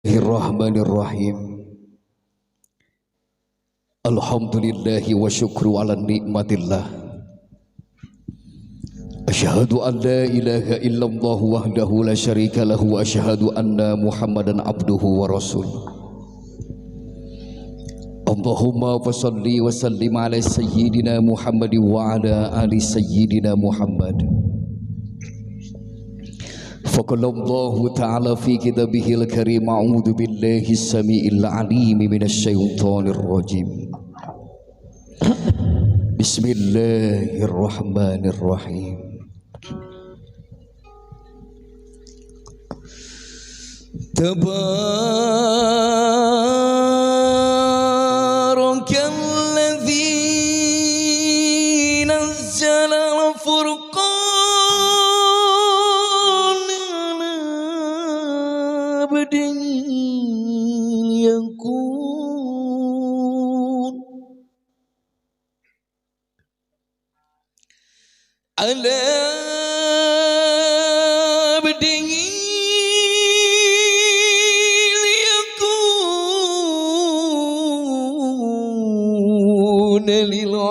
Bismillahirrahmanirrahim. Alhamdulillahi wa syukru ala nikmatillah. Asyhadu an la ilaha illallah wahdahu la syarika lahu wa asyhadu anna Muhammadan abduhu wa rasuluh. Allahumma fassalli wa sallim ala sayyidina Muhammad wa ala ali sayyidina Muhammad. فقال الله تعالى في كتابه الكريم أعوذ بالله السميع العليم من الشيطان الرجيم بسم الله الرحمن الرحيم تبارك الذي نزل الفرقان يكون على عبده ليكون للعالمين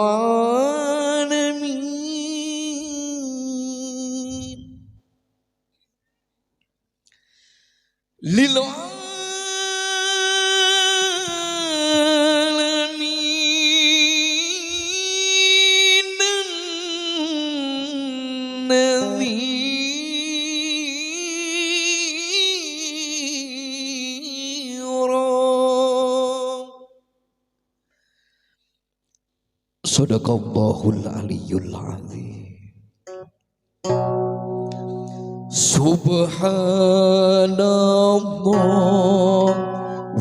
Sadaqallahul aliyyul azim. Subhanallah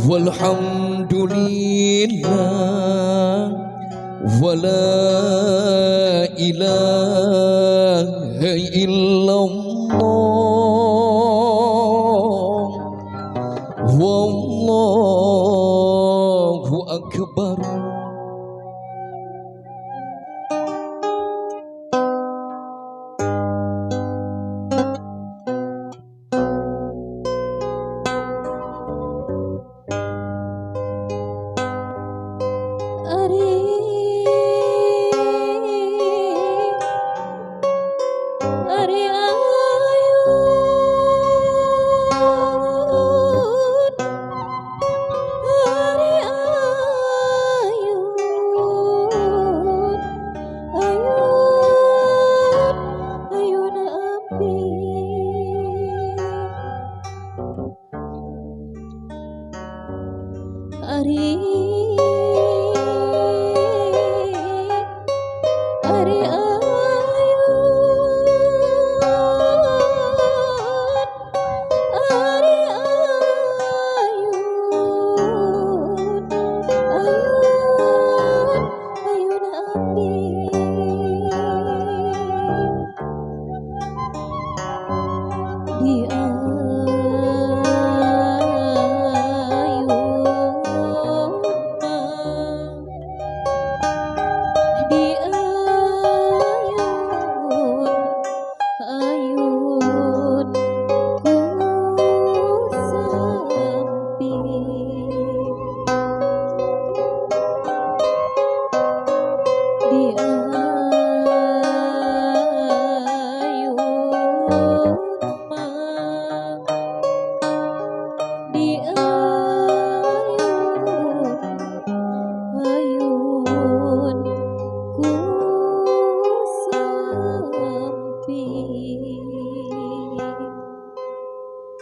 walhamdulillah wala ilaha illallah wallahu akbar.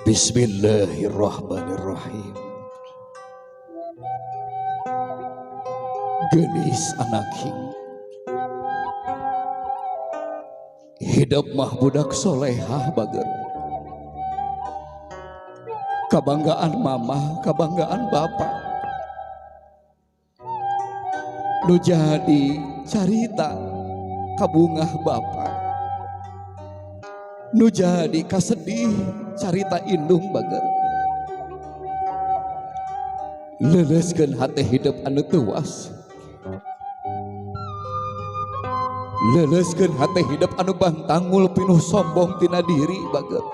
Bismillahirrahmanirrahim. Genis anaking hidup mah budak solehah bager. Kabanggaan mama, kabanggaan bapak. Nu jadi carita kabungah bapak. Nu jadi kasedih carita indung bager. Leleskeun hate hidup anu teuwas. Leleskeun hate hidup anu bantangul pinuh sombong tina diri bager.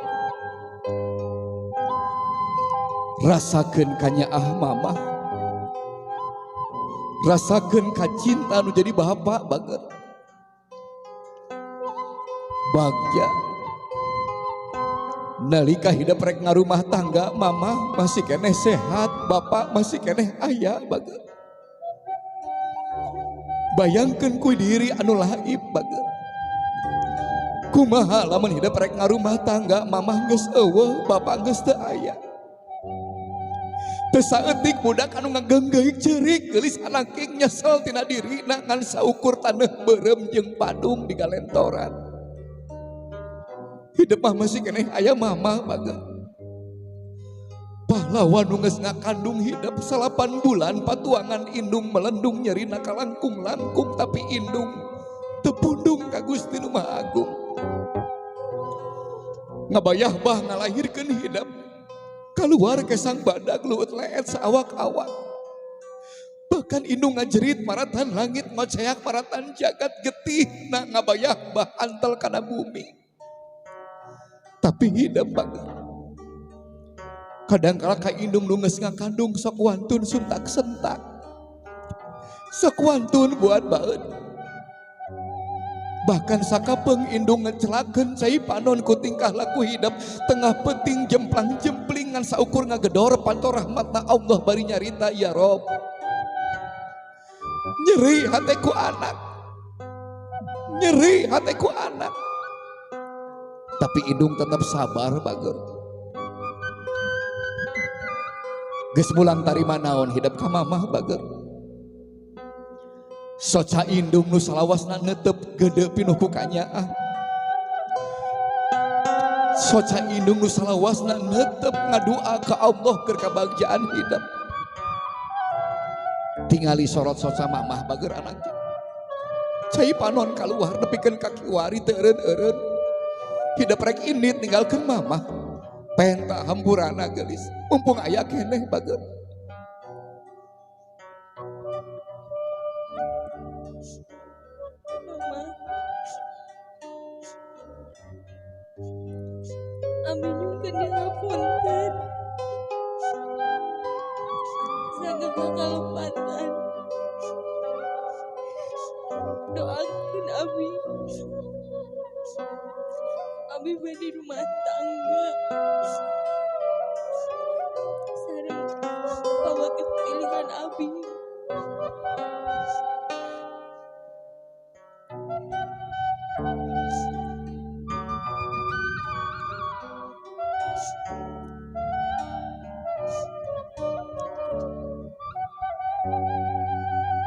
rasakeun kanyaah mama, rasakeun ka cinta nu jadi bapak bager. Bagja nalika hidup rek ngarumah tangga, mama masih keneh sehat, bapak masih keneh aya bager. Bayangkeun ku diri anu laib bager. Kumaha lamun hidup rek ngarumah tangga, mama geus eueuh, bapak geus teu aya. Teu saeutik budak anu ngagenggeuk ceurik geulis anakking nyesel tina dirina ngan saukur taneuh beureum jeung padung di galentoran. Hidup mah masih keneh aya mama bager. Pahlawan nu geus ngakandung hidup 8 bulan patuangan indung melendung nyerina kalangkung-langkung tapi indung teu pundung ka Gusti Nu Maha Agung. Ngabayah bah ngalahirkeun hidup keluar ke sang badag luut leet saawak-awak. Bahkan indung ngajerit maratan langit macayak maratan jagat getih na ngabayah bah antel kana bumi. Tapi hidup banget. Kadangkala ka indung nu geus ngakandung sok wantun suntak sentak, sok wantun buat baeud. Bahkan sakapeung indung ngecelakeun cai panon ku tingkah laku hidup tengah penting jemplang jemplingan saukur ngagedor panto rahmatna Allah bari nyarita ya Rob. Nyeri hatiku anak, nyeri hatiku anak. Tapi indung tetap sabar bager. Geus mulang tarima naon hidup ka mamah bager. Soca indung nu salawasna neuteup gede pinuh ku kanyaah. Soca indung nu salawasna neuteup ngadua ka Allah keur kabagjaan hidup. Tingali sorot soca mamah bager anaknya. Cai panon kaluar nepikeun ka kiwari teu eureun-eureun. Hidup rek indit ninggalkeun mamah. Penta hampurana geulis. Mumpung aya keneh bager. Abi nyungkeun dihapunten. Saged kakalupatan. Doakeun abi. Abi bade rumah tangga. Sareng pawati pilihan abi.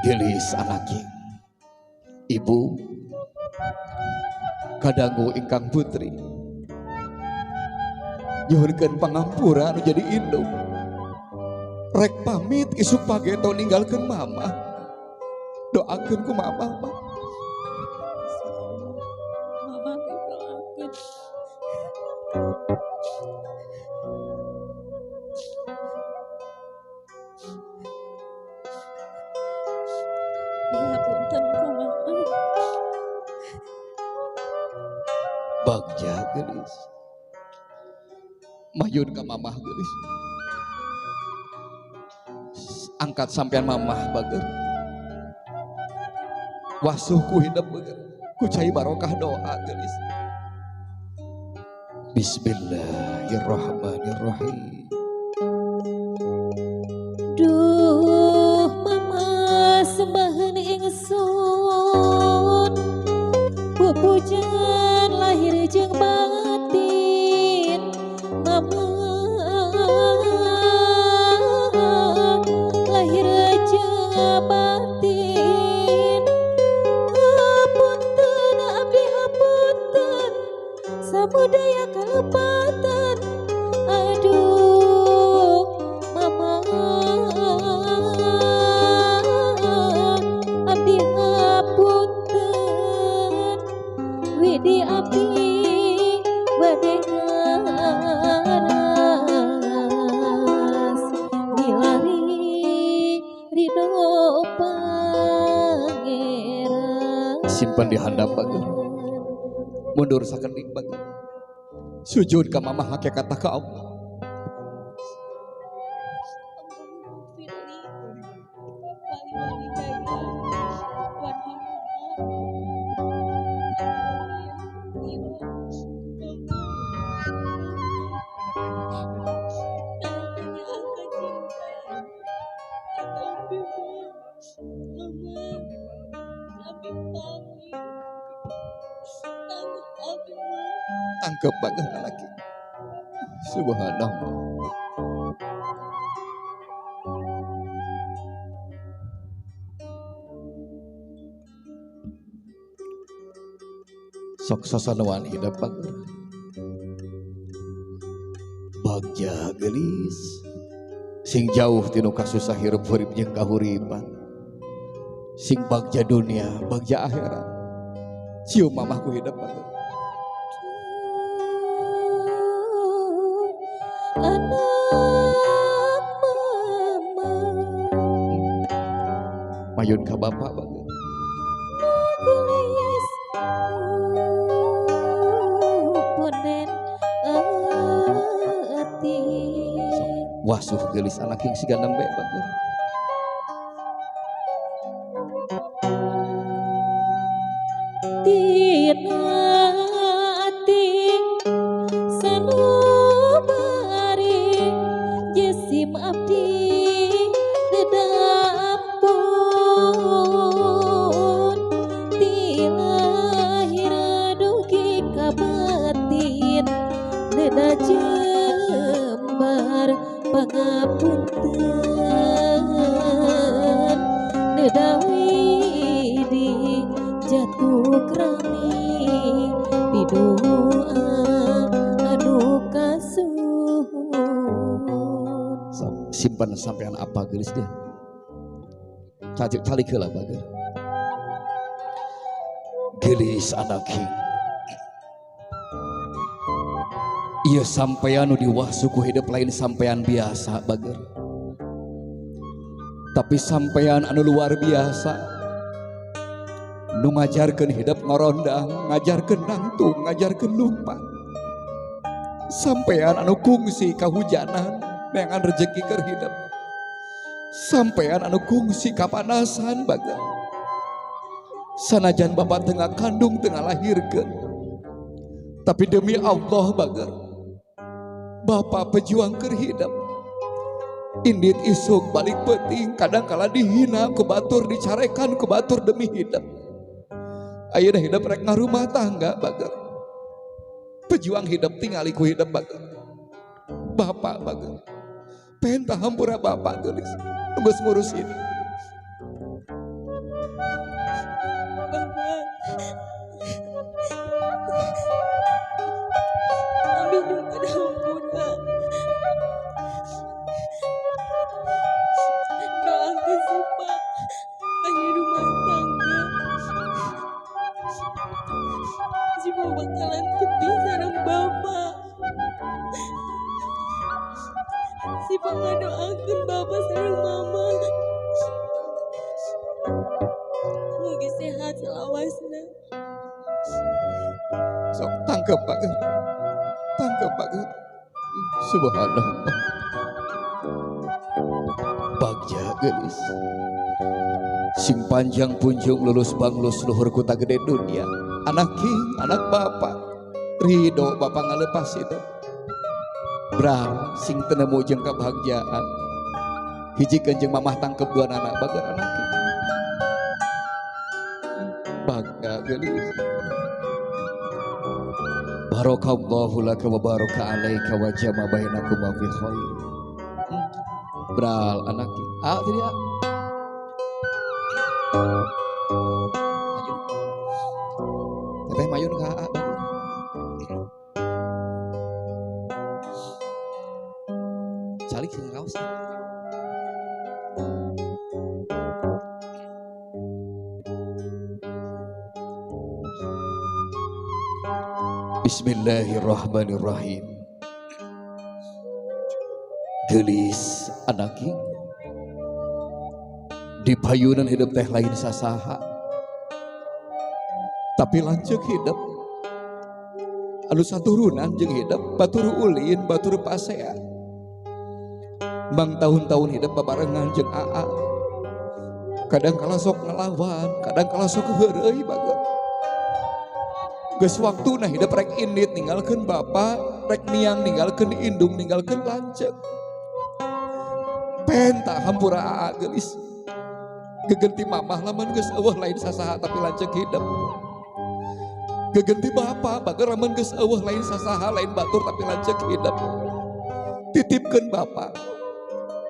Gelis anaknya, ibu kadangu ingkang putri nyuhunkeun pangampura anu jadi indung. Rek pamit isuk pageto ninggalkeun mama. Doakeun ku mama mah. Mama doakeun. Dihapunten kumaha. Bagja gelis. Mayun ka mamah gelis. Angkat sampean mamah bager. Wasuh ku hidup bager. Ku cai barokah doa gelis. Bismillahirrahmanirrahim. Duh mama sembahan ingsun, pupujan lahir jeung batin. Mama lahir jeung batin. Hapunten abdi hapunten, samudaya kalepatan. Aduh mama abdi hapunten, widi abdi bade ngaras milari ridho pangeran. Simpan di handap bager. Mundur sakedik bager. Sujud ka mamah hakikat ka Allah. Tangkep banget lagi. Subhanallah. Sok sasanuan hidup bager. Bagja gelis. Sing jauh tinu kasusah hirup hurip jeung kahuripan. Sing bagja dunia, bagja akhirat. Cium mamahku hidup bager. Anak mama Mayun ka bapak bager. gelis ponen ati Wasuh gelis anak yang siga nembe bager. tina ati sanubari jesim abdi dedampun tilahir dugi kabatin deda jembar pangapunten deda widi jatuh krami bidua anu kasuhun. Simpan sampean apa gelis dia. Calik heula bager. Gelis anak king. Iya sampean nu diwasu ku hidup lain sampean biasa bager. Tapi sampean anu luar biasa. Nu ngajarkeun hidup ngorondang, ngajarkeun nangtung, ngajarkeun lumpat. Sampean anu kungsi kahujanan, neangan rezeki keur hidup. Sampean anu kungsi kapanasan bager. Sanajan bapak tengah kandung tengah lahirkeun. Tapi demi Allah bager. Bapak pejuang keur hidup. Indit isuk balik peuting kadang kala dihina ku batur dicarekan ku batur demi hidup. Ayeuna hidup rek ngarumah tangga bager. Pejuang hidup tingali ku hidup bager. Bapak bager. Pentah hampura bapak gelis. Geus ngurusin. Abi juga dah hampura. Doakan si Pak bagi rumah tangga. Si Pak bakalan tepi sareng Bapak. Si Pak ngadoakeun Bapak sareng Mama. Mugi sehat selawasna. Sok tangkep bager. Tangkep bager. Subhanallah. Bagja gelis. Sing panjang punjung lulus banglus luhur kota gede dunia. Anak king, anak bapak. Ridho bapak ngalepas itu. Bram sing tenemu jeung kebahagiaan. Hiji kenjeng mamah tangkep dua anak bager anak king. Bagja gelis. Barakallahu laka wa baraka alaika wa jama bainakum fi khair. Bral anak king. Jadi Teteh mayun ka A. Calik sing kaos. Bismillahirrahmanirrahim. Gelis anak king. Di payunan hidup teh lain sasaha. Tapi lanjut hidup. Anu saturunan jeung hidup batur ulin, batur pasea. Bang tahun-tahun hidup babarengan jeung AA. Kadang kala sok ngelawan, kadang kala sok heureuy bager. Geus waktuna hidup rek indit ninggalkeun bapak, rek niang ninggalkeun indung, ninggalkeun lanceuk. Penta hampura AA geulis. Gegenti mamah lamun geus eueuh lain sasaha tapi lanceuk hidup. Geganti Bapak bager lamun geus eueuh lain sasaha lain batur tapi lanceuk hidup. Titipkeun Bapak.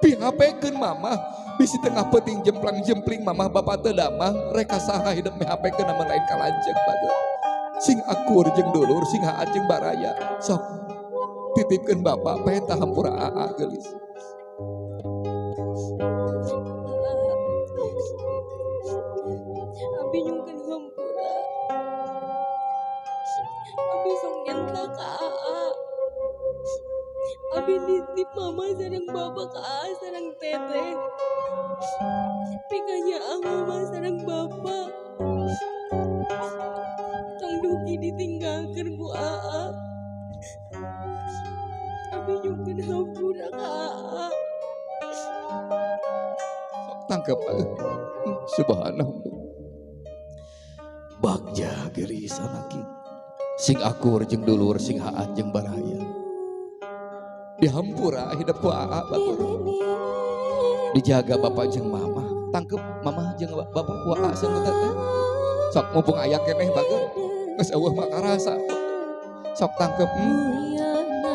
Pihapekeun Mama bisi tengah peuting jemplang-jempling Mama Bapak teu damang reka saha hidup mihapekeun namun lain kalanceuk bager. Sing akur jeung dulur sing haat jeung baraya sok titipkeun Bapak penta hampura aa geulis. Abi nyungkeun hampura. Abi sok nyanta ka Aa. Abi nitip Mama sareng Bapa ka Aa sareng Teteh. Pikanya Mama sareng Bapa. Tong dugi ditinggalkeun ku Aa. Abi nyungkeun hampura ka Aa. Tangkep subhanallah. Bagja gelis anaki sing akur jeung dulur sing haat jeung baraya dihampura hidup ku aa batur dijaga Bapak jeung Mama tangkep Mama jeung Bapak ku aa jeung teteh sok mumpung aya keneh bager geus eueuh mah karasa sok tangkep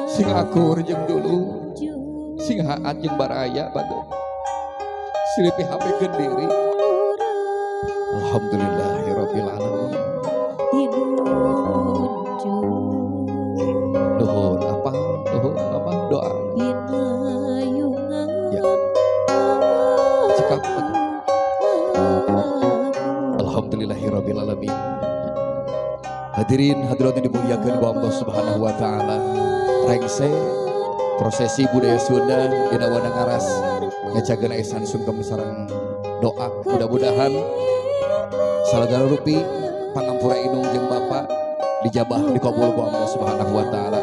sing akur jeung dulur sing haat jeung baraya bager silih pihapekeun diri. Alhamdulillahirabbil alamin. Dohon apa doa. Ya. Cekap. Alhamdulillahirabbil alamin. Hadirin hadirat yang dimuliakan oleh Allah Subhanahu wa taala. Rengse prosesi budaya Sunda dina wadang aras ngajageun esan sungkem sareng doa mudah-mudahan salagana rupi pangampura inung jeung Bapak dijabah dikabul ku Allah Subhanahu wa taala.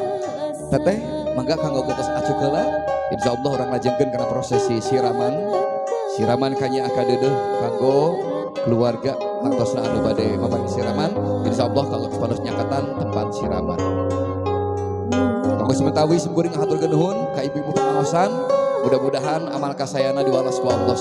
Teteh mangga kanggo getos acuh heula insyaallah urang lajengkeun kana prosesi siraman. Siraman kanya akadeudeuh kanggo keluarga kantosna anu bade mapaki siraman insyaallah kanggo pados nyangkatan tempat siraman. Kanggo sementawi sembeuring ngaturkeun nuhun ka ibu-ibu pangaosan mudah-mudahan amal kasayana diwales ku Allah.